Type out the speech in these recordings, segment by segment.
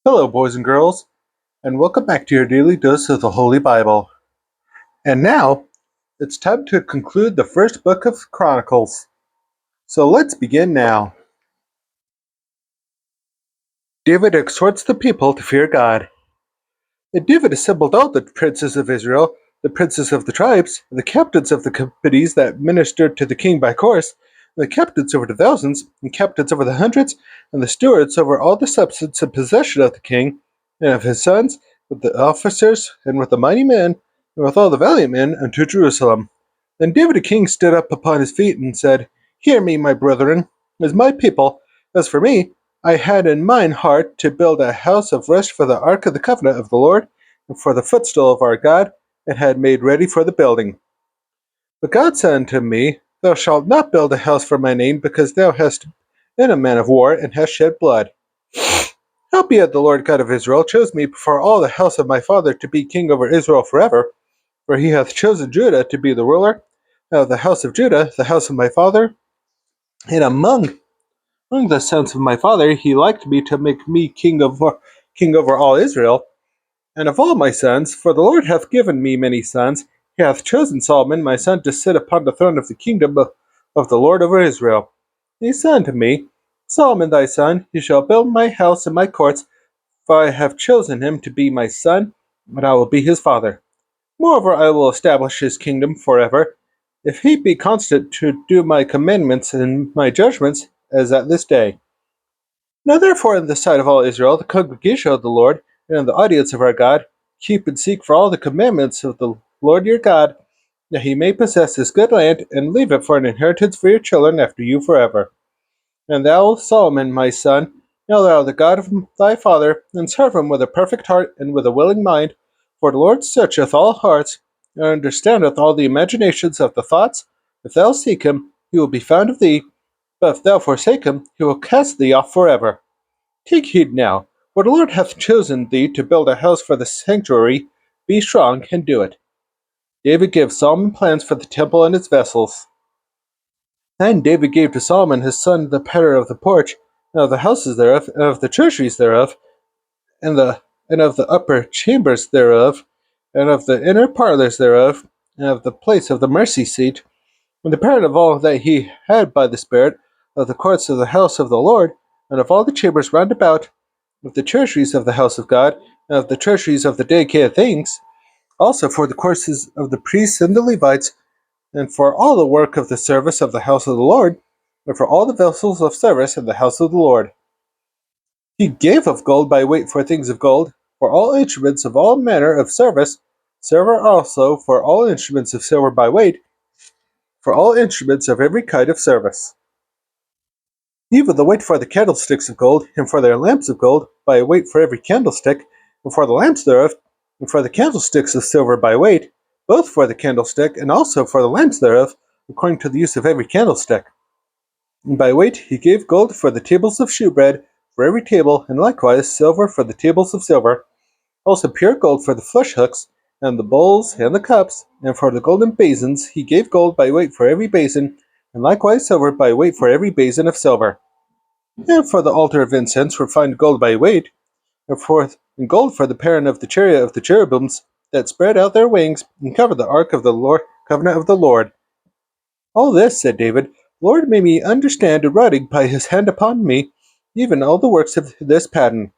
Hello, boys and girls, and welcome back to your daily dose of the Holy Bible. And now, it's time to conclude the first book of Chronicles. So let's begin now. David exhorts the people to fear God. And David assembled all the princes of Israel, the princes of the tribes, the captains of the companies that ministered to the king by course, the captains over the thousands, and captains over the hundreds, and the stewards over all the substance and possession of the king, and of his sons, with the officers, and with the mighty men, and with all the valiant men, unto Jerusalem. Then David the king stood up upon his feet, and said, Hear me, my brethren, as my people. As for me, I had in mine heart to build a house of rest for the ark of the covenant of the Lord, and for the footstool of our God, and had made ready for the building. But God said unto me, Thou shalt not build a house for my name, because thou hast been a man of war, and hast shed blood. Howbeit the Lord God of Israel chose me before all the house of my father to be king over Israel forever, for he hath chosen Judah to be the ruler of the house of Judah, the house of my father, and among the sons of my father he liked me to make me king over all Israel, and of all my sons, for the Lord hath given me many sons, he hath chosen Solomon my son to sit upon the throne of the kingdom of the Lord over Israel. And he said unto me, Solomon thy son, he shall build my house and my courts, for I have chosen him to be my son, and I will be his father. Moreover, I will establish his kingdom forever, if he be constant to do my commandments and my judgments, as at this day. Now therefore in the sight of all Israel, the congregation of the Lord, and in the audience of our God, keep and seek for all the commandments of the Lord your God, that he may possess this good land, and leave it for an inheritance for your children after you forever. And thou, Solomon, my son, know thou the God of thy father, and serve him with a perfect heart and with a willing mind, for the Lord searcheth all hearts, and understandeth all the imaginations of the thoughts. If thou seek him, he will be found of thee, but if thou forsake him, he will cast thee off forever. Take heed now, for the Lord hath chosen thee to build a house for the sanctuary. Be strong and do it. David gives Solomon plans for the temple and its vessels. Then David gave to Solomon his son the pattern of the porch, and of the houses thereof, and of the treasuries thereof, and of the upper chambers thereof, and of the inner parlours thereof, and of the place of the mercy seat, and the pattern of all that he had by the Spirit, of the courts of the house of the Lord, and of all the chambers round about, of the treasuries of the house of God, and of the treasuries of the dedicated things, also for the courses of the priests and the Levites, and for all the work of the service of the house of the Lord, and for all the vessels of service in the house of the Lord. He gave of gold by weight for things of gold, for all instruments of all manner of service, silver also for all instruments of silver by weight, for all instruments of every kind of service. Even the weight for the candlesticks of gold, and for their lamps of gold, by a weight for every candlestick, and for the lamps thereof, and for the candlesticks of silver by weight, both for the candlestick, and also for the lamps thereof, according to the use of every candlestick. And by weight he gave gold for the tables of shewbread, for every table, and likewise silver for the tables of silver, also pure gold for the flesh hooks, and the bowls, and the cups, and for the golden basins he gave gold by weight for every basin, and likewise silver by weight for every basin of silver. And for the altar of incense refined gold by weight, and gold for the pattern of the chariot of the cherubims that spread out their wings and covered the ark of the covenant of the Lord. All this, said David, Lord made me understand in writing by his hand upon me, even all the works of this pattern.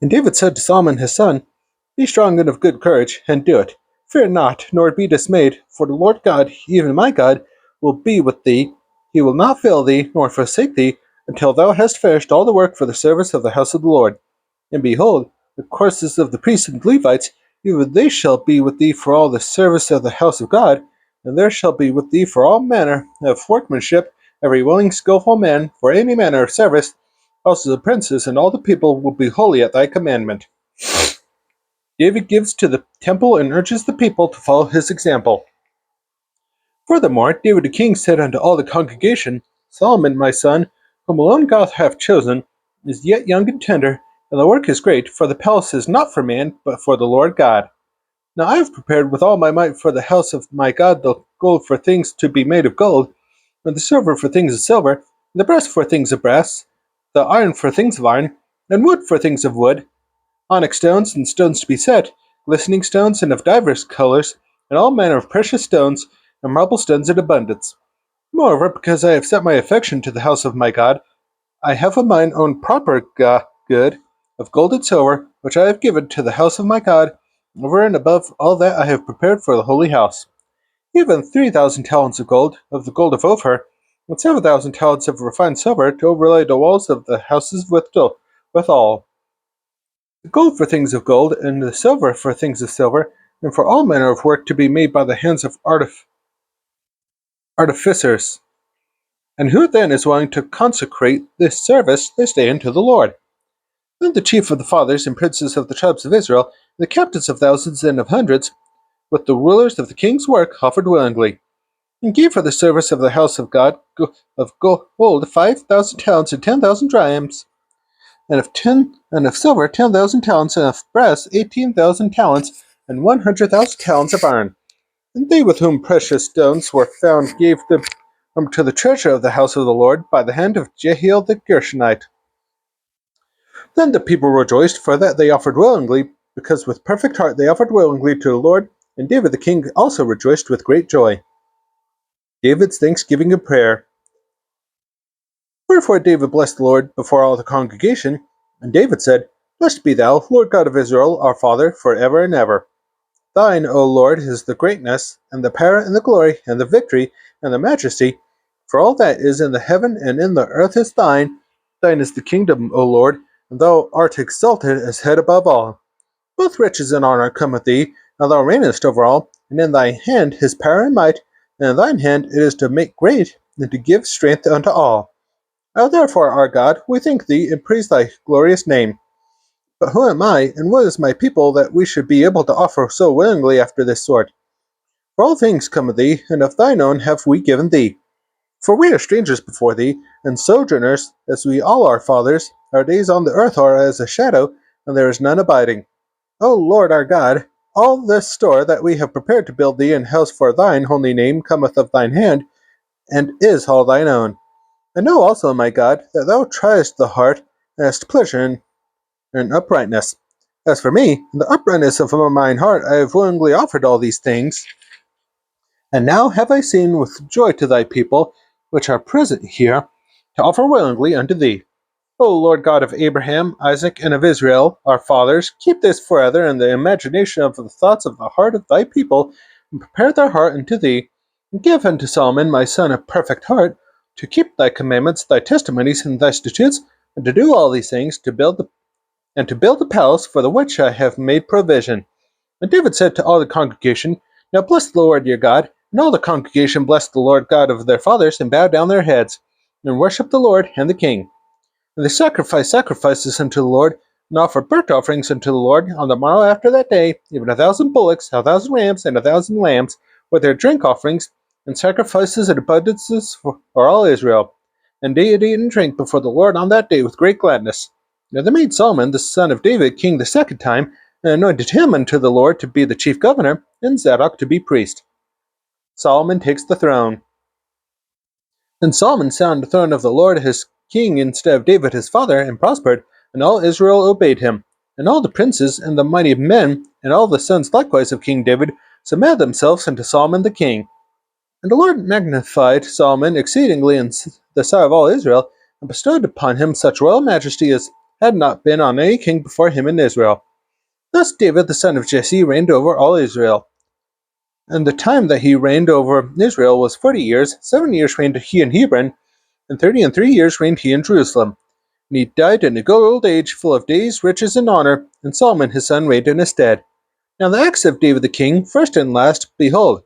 And David said to Solomon his son, Be strong and of good courage, and do it. Fear not, nor be dismayed, for the Lord God, even my God, will be with thee. He will not fail thee, nor forsake thee, until thou hast finished all the work for the service of the house of the Lord. And behold, the courses of the priests and Levites, even they shall be with thee for all the service of the house of God, and there shall be with thee for all manner of workmanship, every willing skillful man, for any manner of service. Also the princes and all the people will be holy at thy commandment. David gives to the temple and urges the people to follow his example. Furthermore, David the king said unto all the congregation, Solomon my son, whom alone God hath chosen, is yet young and tender, and the work is great, for the palace is not for man, but for the Lord God. Now I have prepared with all my might for the house of my God the gold for things to be made of gold, and the silver for things of silver, and the brass for things of brass, the iron for things of iron, and wood for things of wood, onyx stones and stones to be set, glistening stones and of divers colours, and all manner of precious stones, and marble stones in abundance. Moreover, because I have set my affection to the house of my God, I have of mine own proper good of gold and silver, which I have given to the house of my God, over and above all that I have prepared for the holy house. Even 3,000 talents of the gold of Ophir, and 7,000 talents of refined silver, to overlay the walls of the houses withal. The gold for things of gold, and the silver for things of silver, and for all manner of work to be made by the hands of artificers. And who then is willing to consecrate this service this day unto the Lord? Then the chief of the fathers and princes of the tribes of Israel, and the captains of thousands and of hundreds, with the rulers of the king's work, offered willingly, and gave for the service of the house of God of gold 5,000 talents and 10,000 drams, and of silver 10,000 talents, and of brass 18,000 talents, and 100,000 talents of iron. And they with whom precious stones were found gave them to the treasure of the house of the Lord by the hand of Jehiel the Gershonite. Then the people rejoiced, for that they offered willingly, because with perfect heart they offered willingly to the Lord, and David the king also rejoiced with great joy. David's thanksgiving and prayer. Wherefore David blessed the Lord before all the congregation, and David said, Blessed be thou, Lord God of Israel, our Father, for ever and ever. Thine, O Lord, is the greatness, and the power, and the glory, and the victory, and the majesty, for all that is in the heaven and in the earth is thine. Thine is the kingdom, O Lord, and thou art exalted as head above all. Both riches and honor come with thee, and thou reignest over all, and in thy hand is power and might, and in thine hand it is to make great, and to give strength unto all. Now therefore, our God, we thank thee, and praise thy glorious name. But who am I, and what is my people, that we should be able to offer so willingly after this sort? For all things come of thee, and of thine own have we given thee. For we are strangers before thee, and sojourners, as we all are fathers. Our days on the earth are as a shadow, and there is none abiding. O Lord our God, all this store that we have prepared to build thee an house for thine holy name cometh of thine hand, and is all thine own. I know also, my God, that thou triest the heart, and hast pleasure in uprightness. As for me, in the uprightness of mine heart I have willingly offered all these things. And now have I seen with joy to thy people, which are present here, to offer willingly unto thee. O Lord God of Abraham, Isaac, and of Israel, our fathers, keep this forever in the imagination of the thoughts of the heart of thy people, and prepare their heart unto thee, and give unto Solomon my son a perfect heart, to keep thy commandments, thy testimonies, and thy statutes, and to do all these things, to build the palace for the which I have made provision. And David said to all the congregation, Now bless the Lord your God. And all the congregation blessed the Lord God of their fathers, and bowed down their heads, and worshipped the Lord and the king. And they sacrificed sacrifices unto the Lord, and offered burnt offerings unto the Lord on the morrow after that day, even 1,000 bullocks, 1,000 rams, and 1,000 lambs, with their drink offerings, and sacrifices and abundances for all Israel. And they did eat and drink before the Lord on that day with great gladness. Now they made Solomon, the son of David, king the second time, and anointed him unto the Lord to be the chief governor, and Zadok to be priest. Solomon takes the throne. And Solomon sat on the throne of the Lord his king instead of David his father, and prospered, and all Israel obeyed him. And all the princes, and the mighty men, and all the sons likewise of King David, submitted themselves unto Solomon the king. And the Lord magnified Solomon exceedingly in the sight of all Israel, and bestowed upon him such royal majesty as had not been on any king before him in Israel. Thus David the son of Jesse reigned over all Israel. And the time that he reigned over Israel was 40 years. 7 years reigned he in Hebron, and 30 and 3 years reigned he in Jerusalem. And he died in a good old age, full of days, riches, and honor, and Solomon his son reigned in his stead. Now the acts of David the king, first and last, behold,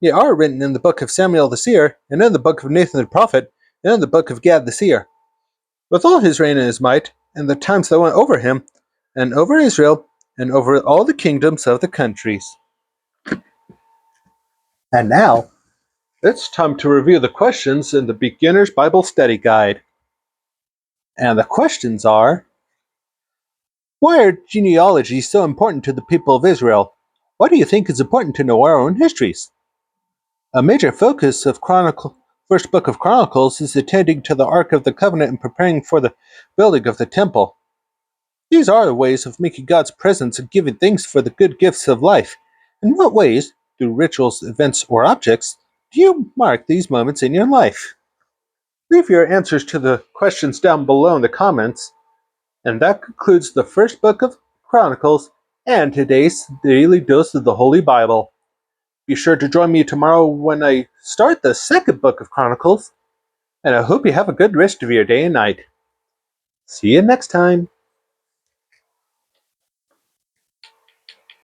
ye are written in the book of Samuel the seer, and in the book of Nathan the prophet, and in the book of Gad the seer. With all his reign and his might, and the times that went over him, and over Israel, and over all the kingdoms of the countries. And now, it's time to review the questions in the Beginner's Bible Study Guide. And the questions are, why are genealogies so important to the people of Israel? Why do you think it's important to know our own histories? A major focus of first book of Chronicles is attending to the Ark of the Covenant and preparing for the building of the temple. These are the ways of making God's presence and giving thanks for the good gifts of life. In what ways, through rituals, events, or objects, do you mark these moments in your life? Leave your answers to the questions down below in the comments. And that concludes the first book of Chronicles and today's daily dose of the Holy Bible. Be sure to join me tomorrow when I start the second book of Chronicles, and I hope you have a good rest of your day and night. See you next time.